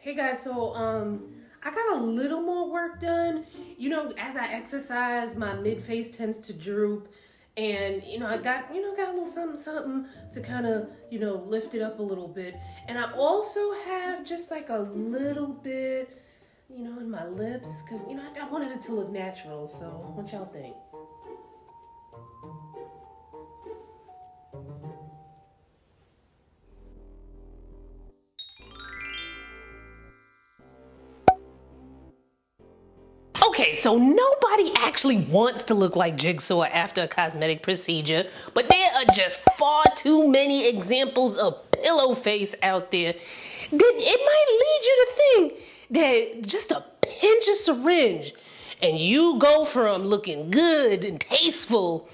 Hey guys, I got a little more work done. As I exercise, my mid face tends to droop, and I got a little something to kind of lift it up a little bit. And I also have just like a little bit, in my lips, because I wanted it to look natural. So what y'all think? Okay, so nobody actually wants to look like Jigsaw after a cosmetic procedure, but there are just far too many examples of pillow face out there that it might lead you to think that just a pinch of syringe and you go from looking good and tasteful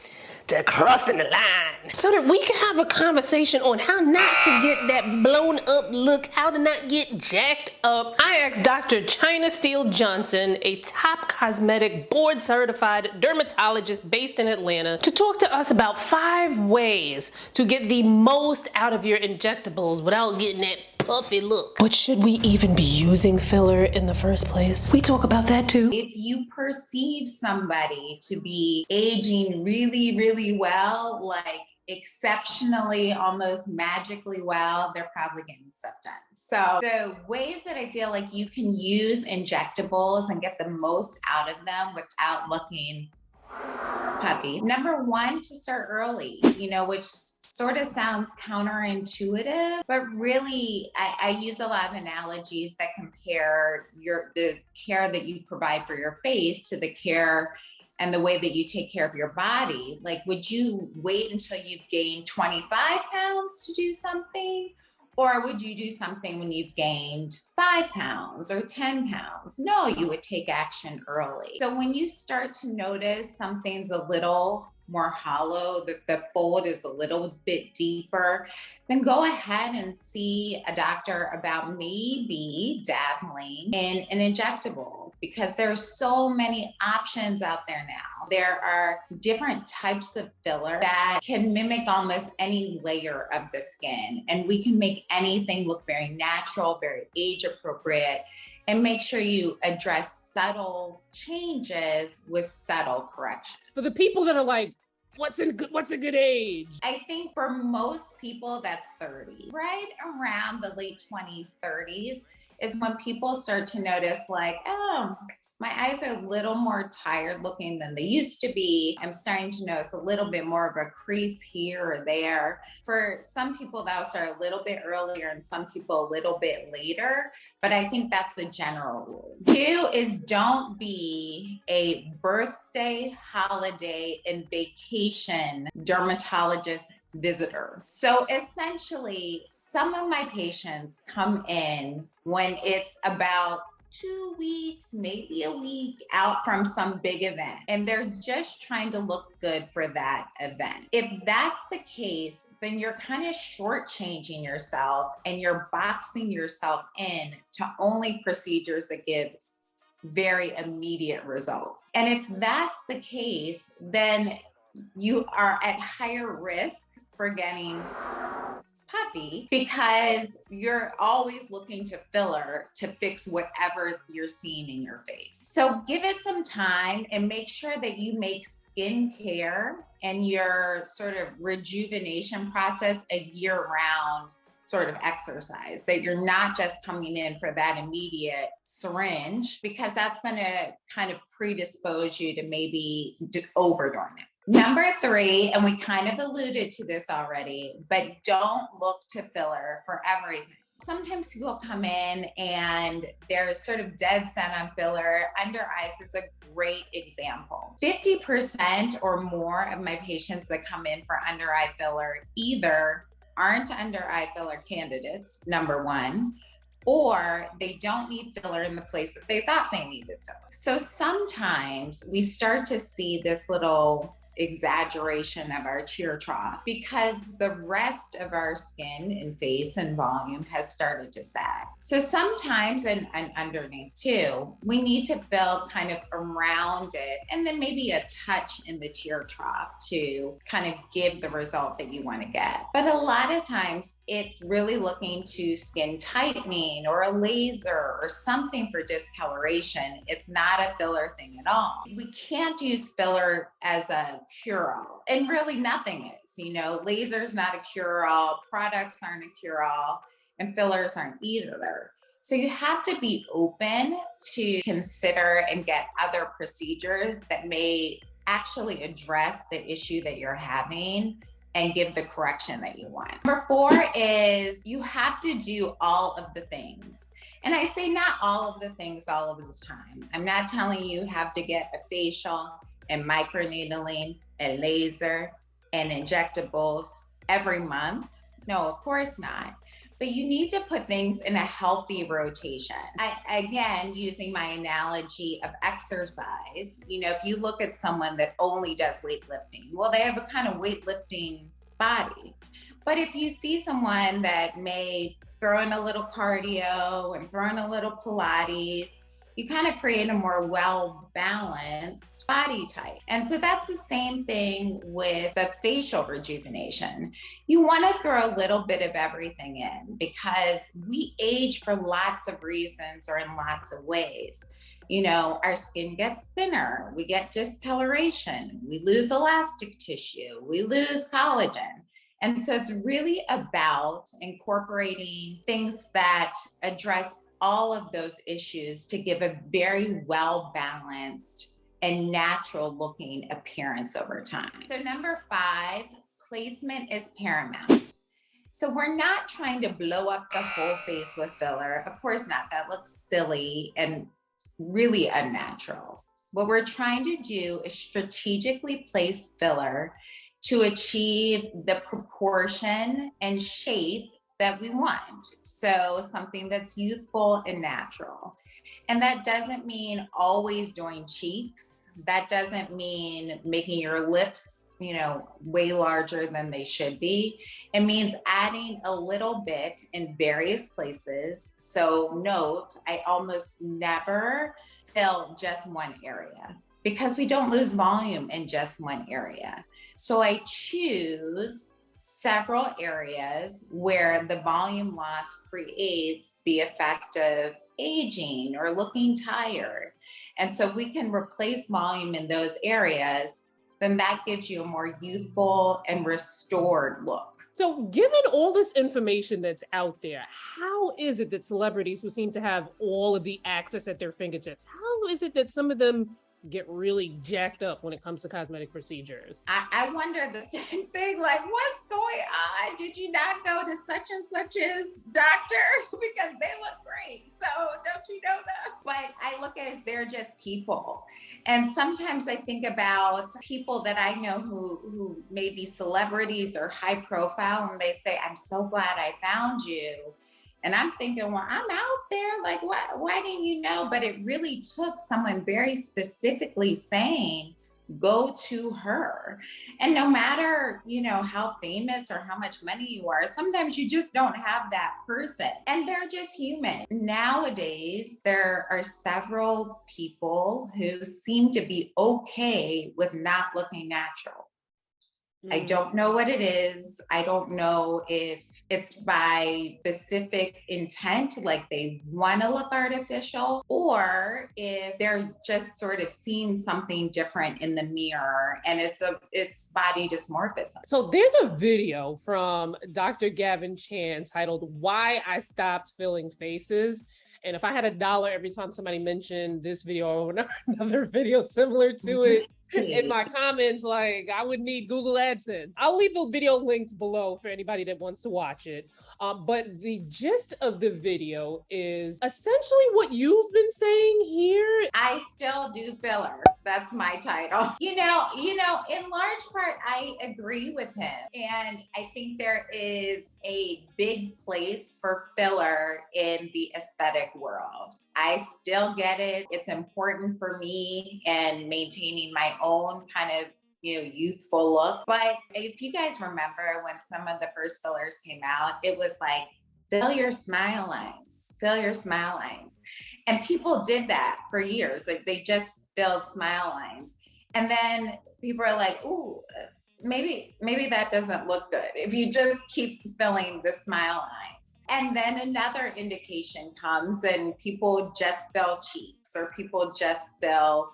to crossing the line, so that we can have a conversation on how not to get that blown up look, how to not get jacked up. I asked Dr. Chynna Steele Johnson, a top cosmetic board certified dermatologist based in Atlanta, to talk to us about 5 ways to get the most out of your injectables without getting that puffy look. But should we even be using filler in the first place? We talk about that too. If you perceive somebody to be aging really, really well, like exceptionally, almost magically well, they're probably getting stuff done. So the ways that I feel like you can use injectables and get the most out of them without looking puppy. Number one, to start early, which sort of sounds counterintuitive, but really I use a lot of analogies that compare the care that you provide for your face to the care and the way that you take care of your body. Like, would you wait until you've gained 25 pounds to do something? Or would you do something when you've gained 5 pounds or 10 pounds? No, you would take action early. So when you start to notice something's a little more hollow, that the fold is a little bit deeper, then go ahead and see a doctor about maybe dabbling in an injectable, because there are so many options out there now. There are different types of filler that can mimic almost any layer of the skin, and we can make anything look very natural, very age appropriate, and make sure you address subtle changes with subtle correction. For the people that are like, what's a good age? I think for most people that's 30. Right around the late 20s, 30s is when people start to notice, like, oh, my eyes are a little more tired looking than they used to be. I'm starting to notice a little bit more of a crease here or there. For some people, that'll start a little bit earlier and some people a little bit later, but I think that's a general rule. 2 is don't be a birthday, holiday, and vacation dermatologist visitor. So essentially, some of my patients come in when it's about 2 weeks, maybe a week out from some big event, and they're just trying to look good for that event. If that's the case, then you're kind of shortchanging yourself and you're boxing yourself in to only procedures that give very immediate results. And if that's the case, then you are at higher risk for getting puffy, because you're always looking to filler to fix whatever you're seeing in your face. So give it some time and make sure that you make skincare and your sort of rejuvenation process a year-round sort of exercise, that you're not just coming in for that immediate syringe, because that's going to kind of predispose you to maybe overdoing it. Number 3, and we kind of alluded to this already, but don't look to filler for everything. Sometimes people come in and they're sort of dead set on filler. Under eyes is a great example. 50% or more of my patients that come in for under eye filler either aren't under eye filler candidates, number 1, or they don't need filler in the place that they thought they needed filler. So sometimes we start to see this little exaggeration of our tear trough because the rest of our skin and face and volume has started to sag. So sometimes, and underneath too, we need to build kind of around it and then maybe a touch in the tear trough to kind of give the result that you want to get. But a lot of times it's really looking to skin tightening or a laser or something for discoloration. It's not a filler thing at all. We can't use filler as a cure-all, and really nothing is. You know, laser's not a cure-all, products aren't a cure-all, and fillers aren't either. So you have to be open to consider and get other procedures that may actually address the issue that you're having and give the correction that you want. Number 4 is you have to do all of the things. And I say not all of the things all of the time. I'm not telling you have to get a facial and microneedling and laser and injectables every month. No, of course not. But you need to put things in a healthy rotation. Again, using my analogy of exercise, you know, if you look at someone that only does weightlifting, well, they have a kind of weightlifting body. But if you see someone that may throw in a little cardio and throw in a little Pilates, you kind of create a more well-balanced body type. And so that's the same thing with the facial rejuvenation. You want to throw a little bit of everything in because we age for lots of reasons or in lots of ways. You know, our skin gets thinner, we get discoloration, we lose elastic tissue, we lose collagen. And so it's really about incorporating things that address all of those issues to give a very well-balanced and natural looking appearance over time. So number 5, placement is paramount. So we're not trying to blow up the whole face with filler. Of course not, that looks silly and really unnatural. What we're trying to do is strategically place filler to achieve the proportion and shape that we want. So something that's youthful and natural. And that doesn't mean always doing cheeks. That doesn't mean making your lips, you know, way larger than they should be. It means adding a little bit in various places. So note, I almost never fill just one area because we don't lose volume in just one area. So I choose several areas where the volume loss creates the effect of aging or looking tired. And so if we can replace volume in those areas, then that gives you a more youthful and restored look. So given all this information that's out there, how is it that celebrities who seem to have all of the access at their fingertips, how is it that some of them get really jacked up when it comes to cosmetic procedures? I wonder the same thing, like, what's going on? Did you not go to such and such's doctor? Because they look great. So don't you know that? But I look at it as they're just people. And sometimes I think about people that I know who may be celebrities or high profile, and they say, I'm so glad I found you. And I'm thinking, well, I'm out there, like, why didn't you know? But it really took someone very specifically saying, go to her. And no matter, you know, how famous or how much money you are, sometimes you just don't have that person. And they're just human. Nowadays, there are several people who seem to be okay with not looking natural. I don't know what it is. I don't know if it's by specific intent, like they want to look artificial, or if they're just sort of seeing something different in the mirror and it's body dysmorphism. So there's a video from Dr. Gavin Chan titled "Why I Stopped Filling Faces." And if I had $1 every time somebody mentioned this video or another video similar to it in my comments, like, I would need Google AdSense. I'll leave the video linked below for anybody that wants to watch it. But the gist of the video is essentially what you've been saying here. I still do filler. That's my title. You know, in large part, I agree with him. And I think there is a big place for filler in the aesthetic world. I still get it. It's important for me and maintaining my own kind of, youthful look. But if you guys remember when some of the first fillers came out, it was like, fill your smile lines, fill your smile lines. And people did that for years. Like they just filled smile lines. And then people are like, ooh, maybe that doesn't look good if you just keep filling the smile lines. And then another indication comes and people just fill cheeks or people just fill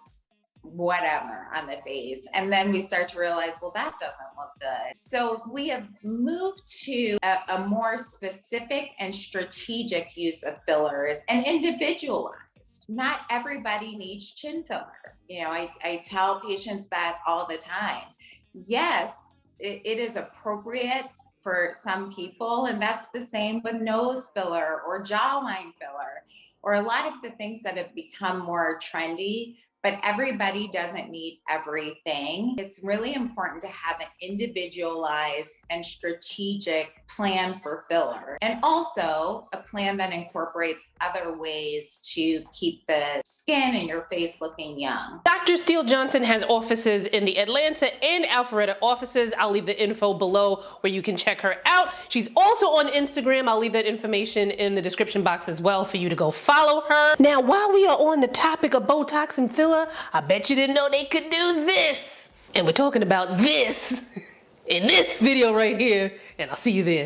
whatever on the face. And then we start to realize, well, that doesn't look good. So we have moved to a more specific and strategic use of fillers and individualized. Not everybody needs chin filler. I tell patients that all the time. Yes, it is appropriate for some people, and that's the same with nose filler or jawline filler, or a lot of the things that have become more trendy. But everybody doesn't need everything. It's really important to have an individualized and strategic plan for filler, and also a plan that incorporates other ways to keep the skin and your face looking young. Dr. Steele Johnson has offices in the Atlanta and Alpharetta offices. I'll leave the info below where you can check her out. She's also on Instagram. I'll leave that information in the description box as well for you to go follow her. Now, while we are on the topic of Botox and filler, I bet you didn't know they could do this. And we're talking about this in this video right here, and I'll see you there.